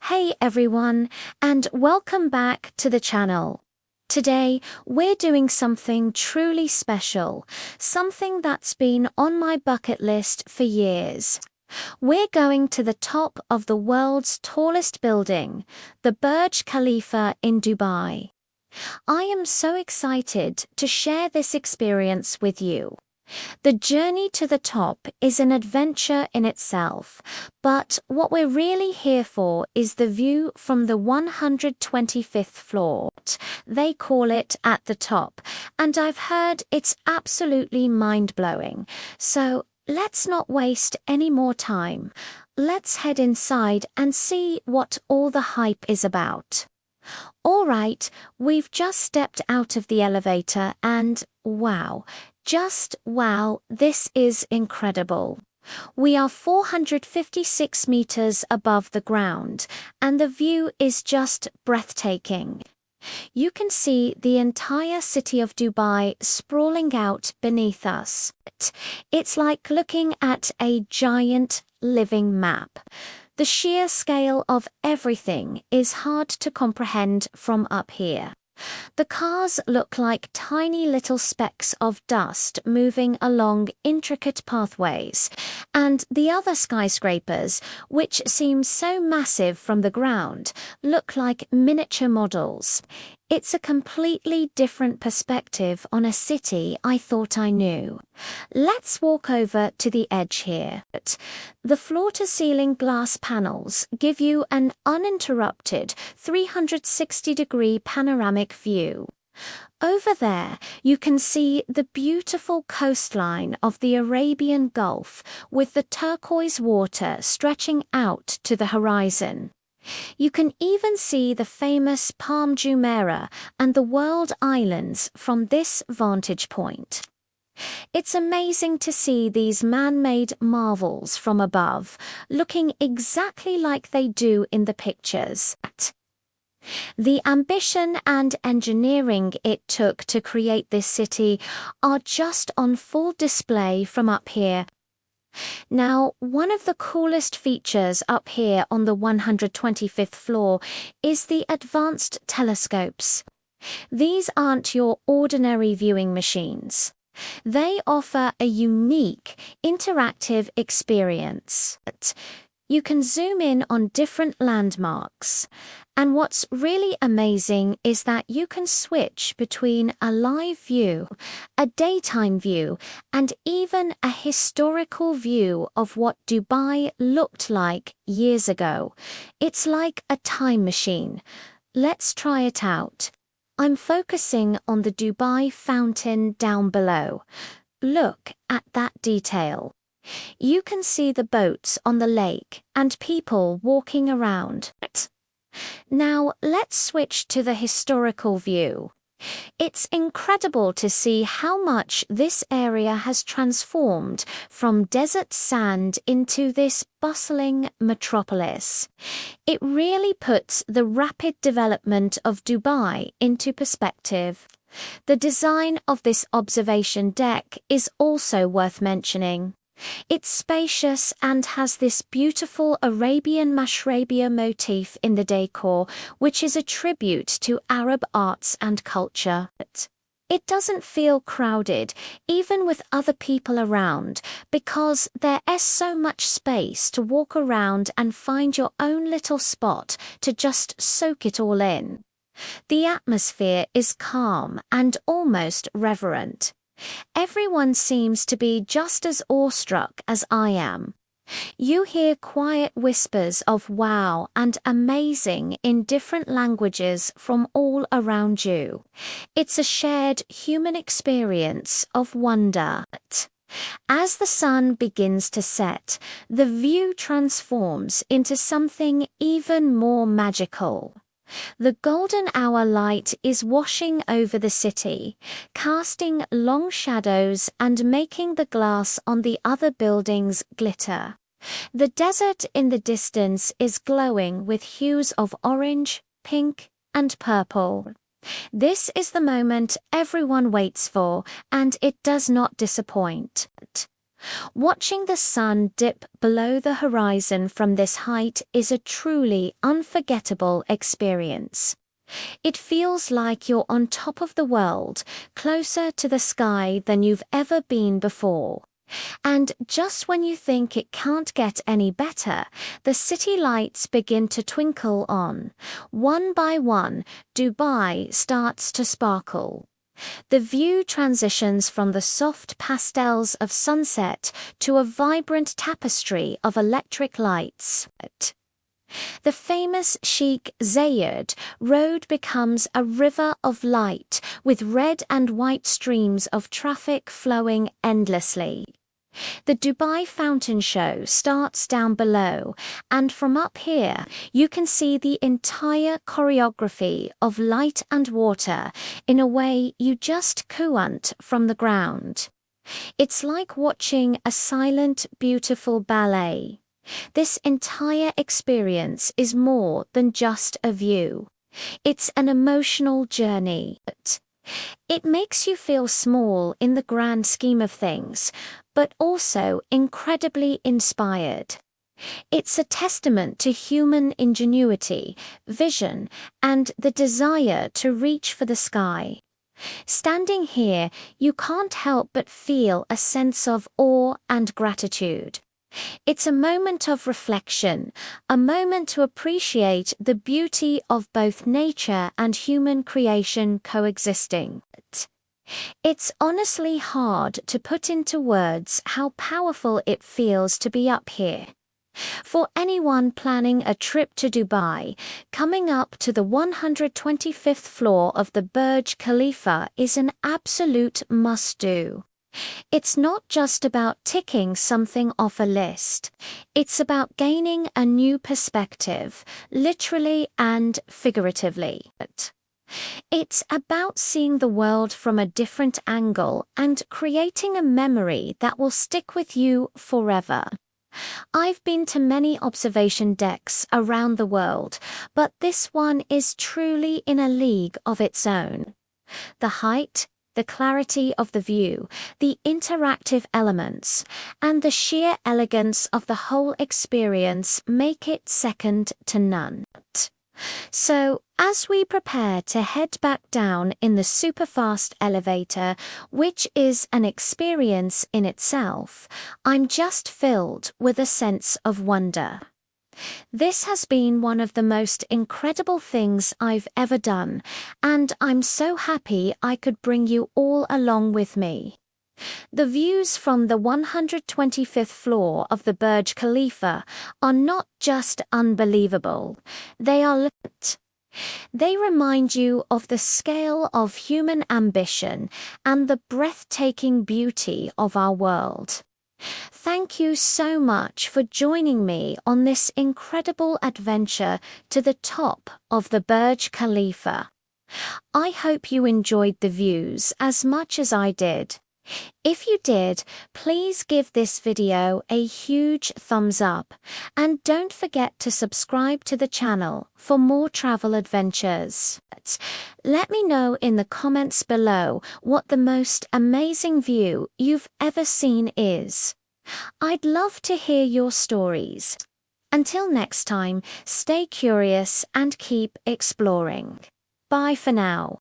Hey everyone, and welcome back to the channel. Today, we're doing something truly special, something that's been on my bucket list for years. We're going to the top of the world's tallest building, the Burj Khalifa in Dubai. I am so excited to share this experience with you. The journey to the top is an adventure in itself, but what we're really here for is the view from the 125th floor. They call it at the top, and I've heard it's absolutely mind-blowing. So let's not waste any more time. Let's head inside and see what all the hype is about. All right, we've just stepped out of the elevator and wow. Just wow, this is incredible. We are 456 meters above the ground, and the view is just breathtaking. You can see the entire city of Dubai sprawling out beneath us. It's like looking at a giant living map. The sheer scale of everything is hard to comprehend from up here. The cars look like tiny little specks of dust moving along intricate pathways, and the other skyscrapers, which seem so massive from the ground, look like miniature models. It's a completely different perspective on a city I thought I knew. Let's walk over to the edge here. The floor-to-ceiling glass panels give you an uninterrupted 360-degree panoramic view. Over there, you can see the beautiful coastline of the Arabian Gulf with the turquoise water stretching out to the horizon. You can even see the famous Palm Jumeirah and the world islands from this vantage point. It's amazing to see these man-made marvels from above, looking exactly like they do in the pictures. The ambition and engineering it took to create this city are just on full display from up here. Now, one of the coolest features up here on the 125th floor is the advanced telescopes. These aren't your ordinary viewing machines. They offer a unique, interactive experience. You can zoom in on different landmarks. And what's really amazing is that you can switch between a live view, a daytime view, and even a historical view of what Dubai looked like years ago. It's like a time machine. Let's try it out. I'm focusing on the Dubai fountain down below. Look at that detail. You can see the boats on the lake and people walking around. Now, let's switch to the historical view. It's incredible to see how much this area has transformed from desert sand into this bustling metropolis. It really puts the rapid development of Dubai into perspective. The design of this observation deck is also worth mentioning. It's spacious and has this beautiful Arabian mashrabia motif in the decor, which is a tribute to Arab arts and culture. It doesn't feel crowded, even with other people around, because there is so much space to walk around and find your own little spot to just soak it all in. The atmosphere is calm and almost reverent. Everyone seems to be just as awestruck as I am. You hear quiet whispers of wow and amazing in different languages from all around you. It's a shared human experience of wonder. As the sun begins to set, the view transforms into something even more magical. The golden hour light is washing over the city, casting long shadows and making the glass on the other buildings glitter. The desert in the distance is glowing with hues of orange, pink, and purple. This is the moment everyone waits for, and it does not disappoint. Watching the sun dip below the horizon from this height is a truly unforgettable experience. It feels like you're on top of the world, closer to the sky than you've ever been before. And just when you think it can't get any better, the city lights begin to twinkle on. One by one, Dubai starts to sparkle. The view transitions from the soft pastels of sunset to a vibrant tapestry of electric lights. The famous Sheikh Zayed road becomes a river of light, with red and white streams of traffic flowing endlessly. The Dubai Fountain Show starts down below, and from up here you can see the entire choreography of light and water in a way you just can't from the ground. It's like watching a silent, beautiful ballet. This entire experience is more than just a view. It's an emotional journey. It makes you feel small in the grand scheme of things, but also incredibly inspired. It's a testament to human ingenuity, vision, and the desire to reach for the sky. Standing here, you can't help but feel a sense of awe and gratitude. It's a moment of reflection, a moment to appreciate the beauty of both nature and human creation coexisting. It's honestly hard to put into words how powerful it feels to be up here. For anyone planning a trip to Dubai, coming up to the 125th floor of the Burj Khalifa is an absolute must-do. It's not just about ticking something off a list. It's about gaining a new perspective, literally and figuratively. It's about seeing the world from a different angle and creating a memory that will stick with you forever. I've been to many observation decks around the world, but this one is truly in a league of its own. The height, the clarity of the view, the interactive elements, and the sheer elegance of the whole experience make it second to none. So, as we prepare to head back down in the superfast elevator, which is an experience in itself, I'm just filled with a sense of wonder. This has been one of the most incredible things I've ever done, and I'm so happy I could bring you all along with me. The views from the 125th floor of the Burj Khalifa are not just unbelievable, they are lit. They remind you of the scale of human ambition and the breathtaking beauty of our world. Thank you so much for joining me on this incredible adventure to the top of the Burj Khalifa. I hope you enjoyed the views as much as I did. If you did, please give this video a huge thumbs up, and don't forget to subscribe to the channel for more travel adventures. Let me know in the comments below what the most amazing view you've ever seen is. I'd love to hear your stories. Until next time, stay curious and keep exploring. Bye for now.